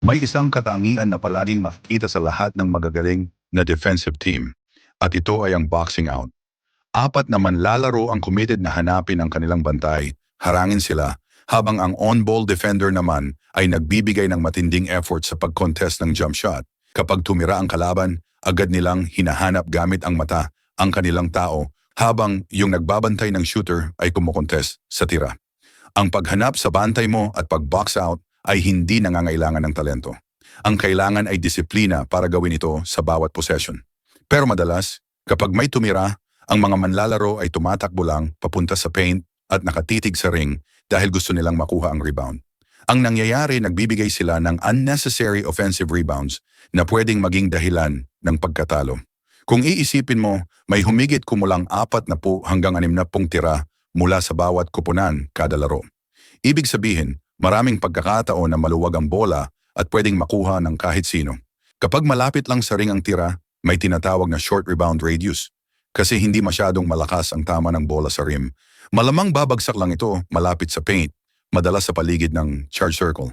May isang katangian na palaging makikita sa lahat ng magagaling na defensive team, at ito ay ang boxing out. Apat na manlalaro ang committed na hanapin ang kanilang bantay, harangin sila, habang ang on-ball defender naman ay nagbibigay ng matinding effort sa pag-contest ng jump shot. Kapag tumira ang kalaban, agad nilang hinahanap gamit ang mata ang kanilang tao, habang yung nagbabantay ng shooter ay kumukontest sa tira. Ang paghanap sa bantay mo at pag-box out ay hindi nangangailangan ng talento. Ang kailangan ay disiplina para gawin ito sa bawat possession. Pero madalas, kapag may tumira, ang mga manlalaro ay tumatakbo lang papunta sa paint at nakatitig sa ring dahil gusto nilang makuha ang rebound. Ang nangyayari, nagbibigay sila ng unnecessary offensive rebounds na pwedeng maging dahilan ng pagkatalo. Kung iisipin mo, may humigit kumulang 40 hanggang 60 tira mula sa bawat kupunan kada laro. Ibig sabihin, maraming pagkakataon na maluwag ang bola at pwedeng makuha ng kahit sino. Kapag malapit lang sa ring ang tira, may tinatawag na short rebound radius. Kasi hindi masyadong malakas ang tama ng bola sa rim, malamang babagsak lang ito malapit sa paint, madalas sa paligid ng charge circle.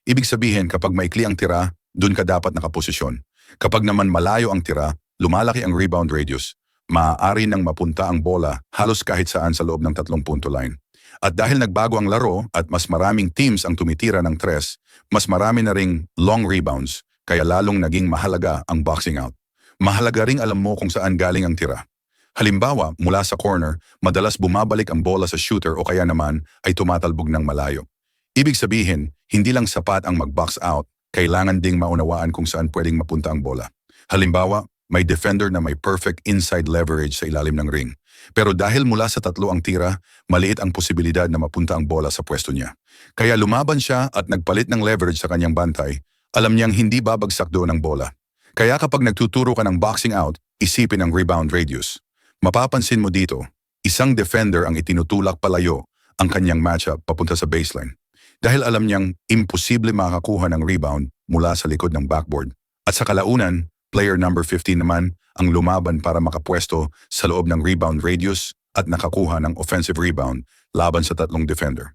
Ibig sabihin, kapag maikli ang tira, dun ka dapat nakaposisyon. Kapag naman malayo ang tira, lumalaki ang rebound radius. Maaari nang mapunta ang bola halos kahit saan sa loob ng 3-punto line. At dahil nagbago ang laro at mas maraming teams ang tumitira ng tres, mas marami na ring long rebounds, kaya lalong naging mahalaga ang boxing out. Mahalaga ring alam mo kung saan galing ang tira. Halimbawa, mula sa corner, madalas bumabalik ang bola sa shooter o kaya naman ay tumatalbog ng malayo. Ibig sabihin, hindi lang sapat ang mag-box out, kailangan ding maunawaan kung saan pwedeng mapunta ang bola. Halimbawa, may defender na may perfect inside leverage sa ilalim ng ring. Pero dahil mula sa 3 ang tira, maliit ang posibilidad na mapunta ang bola sa pwesto niya. Kaya lumaban siya at nagpalit ng leverage sa kanyang bantay, alam niyang hindi babagsak doon ang bola. Kaya kapag nagtuturo ka ng boxing out, isipin ang rebound radius. Mapapansin mo dito, isang defender ang itinutulak palayo ang kanyang matchup papunta sa baseline. Dahil alam niyang imposible makakuha ng rebound mula sa likod ng backboard. At sa kalaunan, player number 15 naman ang lumaban para makapwesto sa loob ng rebound radius at nakakuha ng offensive rebound laban sa 3 defender.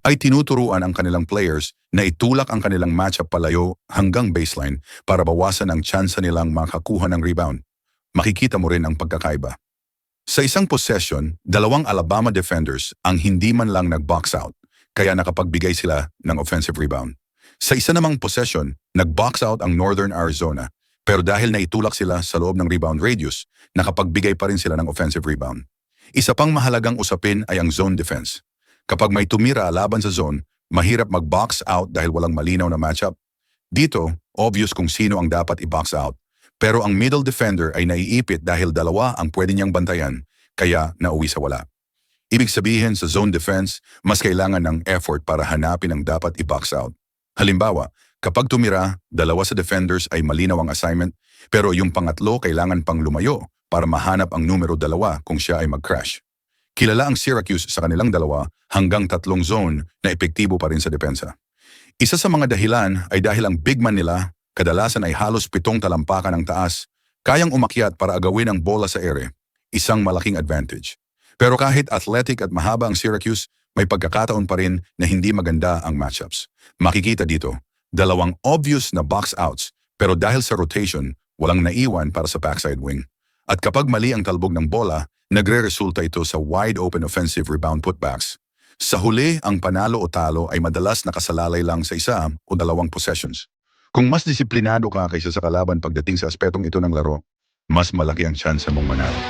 Ay tinuturuan ang kanilang players na itulak ang kanilang matchup palayo hanggang baseline para bawasan ang tsansa nilang makakuha ng rebound. Makikita mo rin ang pagkakaiba. Sa isang possession, 2 Alabama defenders ang hindi man lang nag-box out, kaya nakapagbigay sila ng offensive rebound. Sa isa namang possession, nag-box out ang Northern Arizona, pero dahil naitulak sila sa loob ng rebound radius, nakapagbigay pa rin sila ng offensive rebound. Isa pang mahalagang usapin ay ang zone defense. Kapag may tumira laban sa zone, mahirap mag-box out dahil walang malinaw na matchup. Dito, obvious kung sino ang dapat i-box out. Pero ang middle defender ay naiipit dahil 2 ang pwede niyang bantayan, kaya nauwi sa wala. Ibig sabihin sa zone defense, mas kailangan ng effort para hanapin ang dapat i-box out. Halimbawa, kapag tumira, 2 sa defenders ay malinaw ang assignment, pero yung pangatlo kailangan pang lumayo para mahanap ang numero 2 kung siya ay mag-crash. Kilala ang Syracuse sa kanilang 2 hanggang 3 zone na epektibo pa rin sa depensa. Isa sa mga dahilan ay dahil ang big man nila kadalasan ay halos 7 talampakan ng taas, kayang umakyat para agawin ang bola sa ere, isang malaking advantage. Pero kahit athletic at mahaba ang Syracuse, may pagkakataon pa rin na hindi maganda ang matchups. Makikita dito, 2 obvious na box outs, pero dahil sa rotation, walang naiwan para sa backside wing. At kapag mali ang talbog ng bola, nagre-resulta ito sa wide open offensive rebound putbacks. Sa huli, ang panalo o talo ay madalas nakasalalay lang sa 1 o 2 possessions. Kung mas disiplinado ka kaysa sa kalaban pagdating sa aspetong ito ng laro, mas malaki ang tsansa mong manalo.